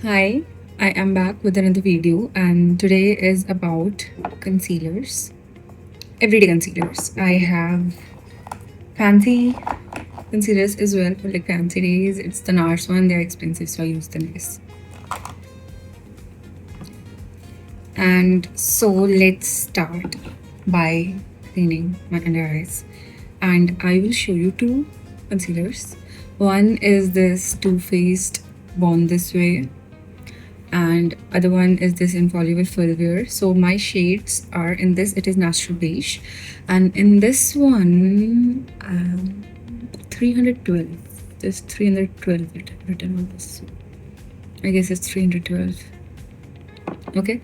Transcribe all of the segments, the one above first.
Hi, I am back with another video, and today is about concealers, everyday concealers. I have fancy concealers as well for like fancy days. It's the NARS one, they're expensive, so I use the less. And so let's start by cleaning my under eyes. And I will show you two concealers. One is this Too Faced Born This Way, and other one is this Infallible Full Wear. So my shades are in this, it is Natural Beige, and in this one 312, there's 312 written on this. I guess it's 312. Okay,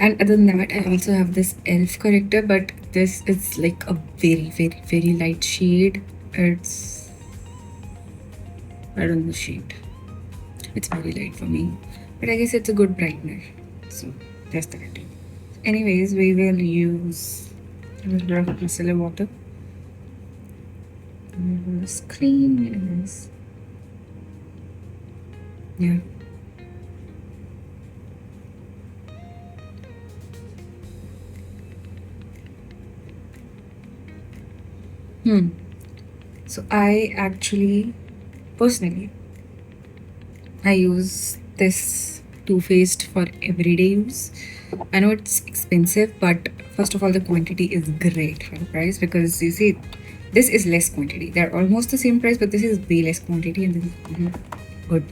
and other than that, I also have this Elf corrector, but this is like a very light shade. It's, I don't know the shade, it's very light for me, but I guess it's a good brightener, so that's the it. Anyways, we will use a little bit of micellar water. And we will just clean this. Yeah. So I actually, personally, I use this Too Faced for everyday use. I know it's expensive, but first of all, the quantity is great for the price, because you see, this is less quantity. They're almost the same price, but this is way less quantity, and this is good.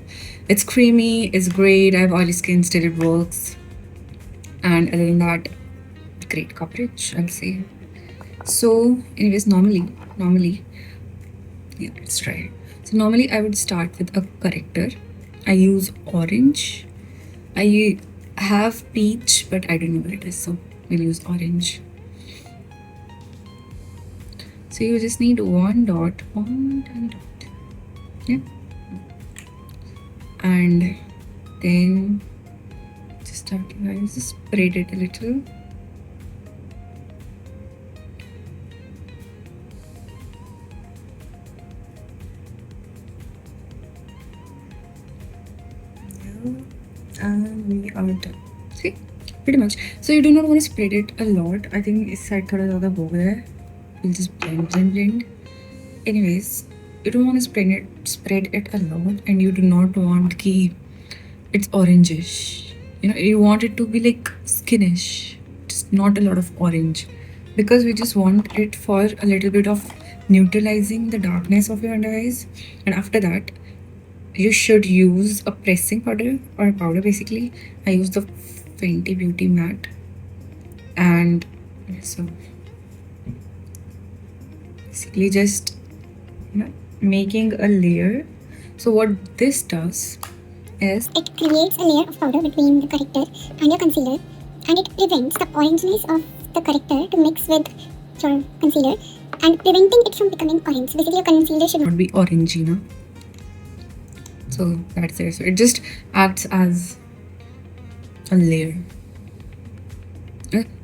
It's creamy, it's great. I have oily skin, still it works. And other than that, great coverage, I'll say. So, anyways, normally, yeah, let's try it. So normally I would start with a corrector. I use orange. I have peach, but I don't know what it is, so we'll use orange. So you just need one dot, yeah, and then just start. I just spread it a little. And we are done. See, pretty much. So you do not want to spread it a lot. I think इस side थोड़ा ज़्यादा हो गया है. We'll just blend. Anyways, you don't want to spread it a lot, and you do not want ki it's orangish. You want it to be like skinish, just not a lot of orange, because we just want it for a little bit of neutralizing the darkness of your under eyes. And after that, you should use a pressing powder or a powder. Basically, I use the Fenty Beauty Matte, and so basically just making a layer. So what this does is it creates a layer of powder between the corrector and your concealer, and it prevents the orangeness of the corrector to mix with your concealer and preventing it from becoming orange. Basically, your concealer should not be orangey, no? So that's it. So it just acts as a layer.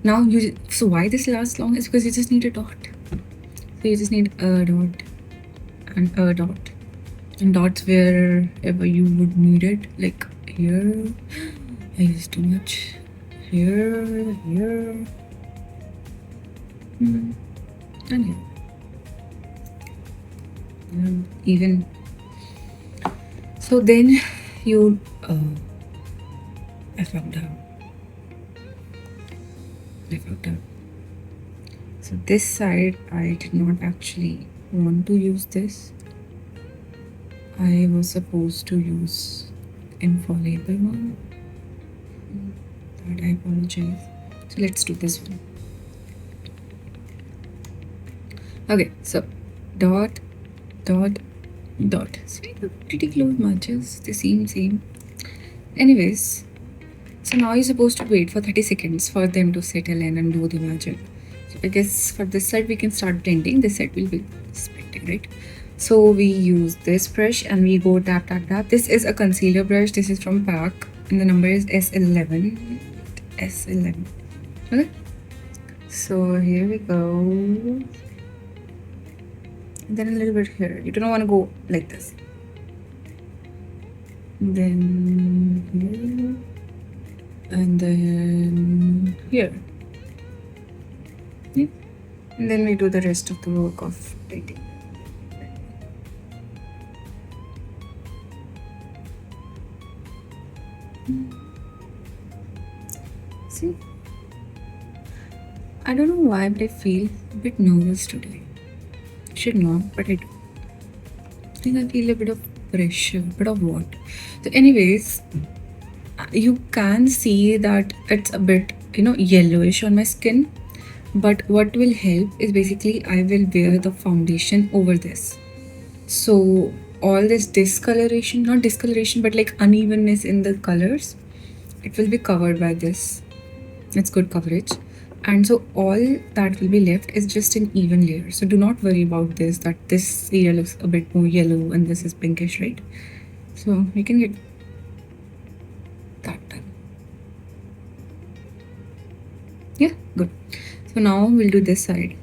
Now so why this lasts long is because you just need a dot. So you just need a dot and a dot, and dots wherever you would need it. Like here, I use too much. Here, and here, and even. So then you I fucked up. So this side, I did not actually want to use this. I was supposed to use Infallible one. That I apologize. So let's do this one. Okay, so dot. See, pretty close matches. They seem same. Anyways, so now you're supposed to wait for 30 seconds for them to settle in and do the magic. So I guess for this side we can start blending. This side will be spreading, right? So we use this brush and we go tap. This is a concealer brush. This is from PAC and the number is S11. Okay. So here we go. And then a little bit here. You don't want to go like this. then here, and then here. Yeah. And then we do the rest of the work of writing. See, I don't know why, but I feel a bit nervous today. Should not, but I do. I think I feel a bit of pressure, bit of what? So, anyways, you can see that it's a bit, yellowish on my skin. But what will help is basically I will wear the foundation over this. So all this discoloration, not discoloration, but like unevenness in the colors, it will be covered by this. It's good coverage. And so all that will be left is just an even layer. So do not worry about this, that this area looks a bit more yellow and this is pinkish, right? So you can get that done. Yeah, good. So now we'll do this side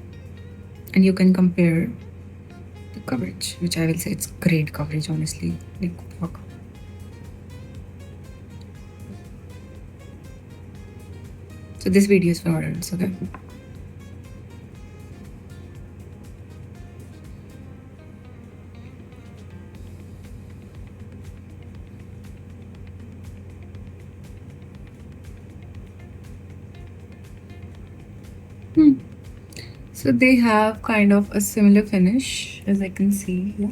and you can compare the coverage, which I will say it's great coverage, honestly. Like, fuck. So this video is for adults, okay? So they have kind of a similar finish, as I can see here.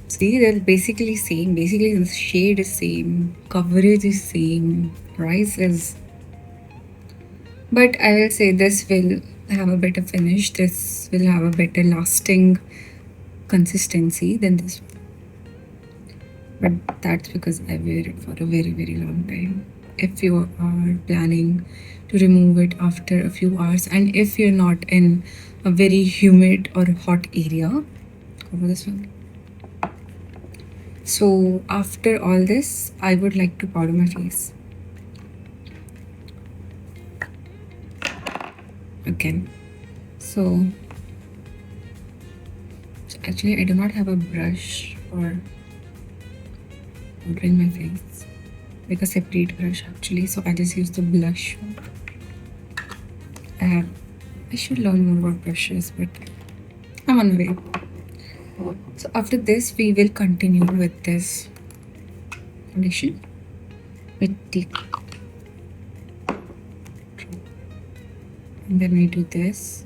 See, they're basically same. Basically, the shade is same, coverage is same, price is. But I will say this will have a better finish. This will have a better lasting consistency than this one. But that's because I wear it for a very, very long time. If you are planning to remove it after a few hours, and if you're not in a very humid or hot area, go for this one. So after all this, I would like to powder my face. Again. So actually I do not have a brush for powdering my face, like a separate brush actually, so I just use the blush one. I should learn more about brushes, but I'm on the way. So after this, we will continue with this foundation with the, and then we do this,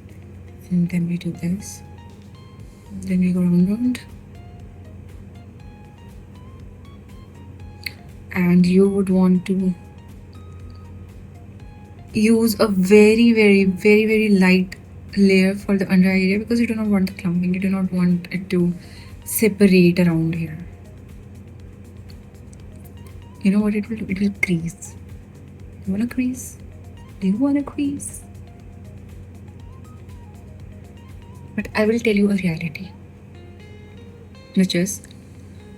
and then we do this, and then we go round, and you would want to use a very, very, very, very light layer for the under eye area because you do not want the clumping, you do not want it to separate around here. You know what it will do? It will crease. You want to crease? Do you want to crease? But I will tell you a reality, which is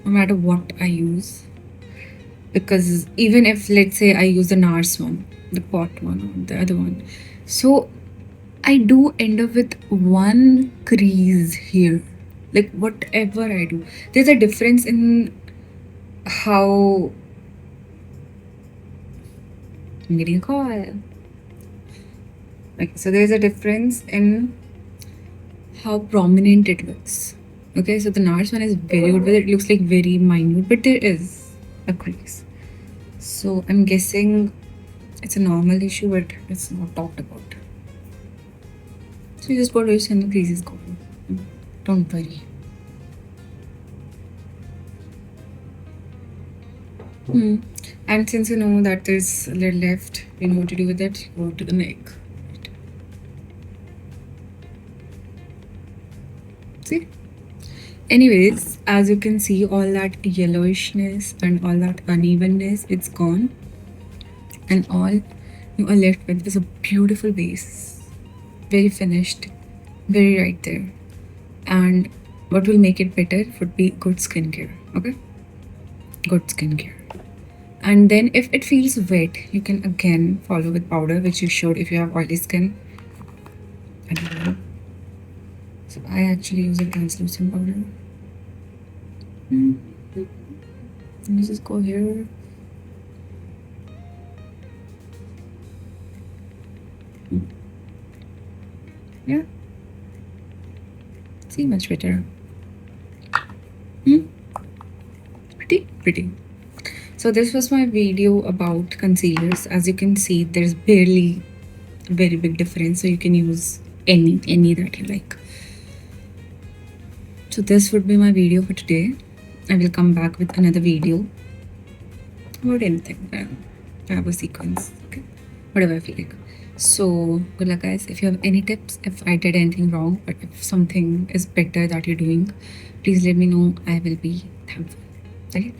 no matter what I use, because even if let's say I use the NARS one, the pot one, or the other one, so I do end up with one crease here. Like whatever I do, there's a difference in how I'm getting a call. Okay, so there's a difference in how prominent it looks. Okay, so the NARS one is very good, but it looks like very minute, but there is a crease. So I'm guessing it's a normal issue, but it's not talked about. So you just go to it and the crease is gone. Don't worry. And since you know that there's a little left, you know what to do with it, go to the neck. See? Anyways, as you can see, all that yellowishness and all that unevenness, it's gone. And all you are left with is a beautiful base. Very finished, very right there. And what will make it better would be good skincare, okay? Good skincare. And then if it feels wet, you can again follow with powder, which you should if you have oily skin. I don't know. So I actually use a translucent powder. Let me just go here. Yeah. See, much better. Pretty. So this was my video about concealers. As you can see, there's barely a very big difference. So you can use any that you like. So this would be my video for today. I will come back with another video about anything. I have a sequence. Okay. Whatever I feel like. So good luck, guys. If you have any tips, if I did anything wrong, or if something is better that you're doing, please let me know. I will be thankful. Okay.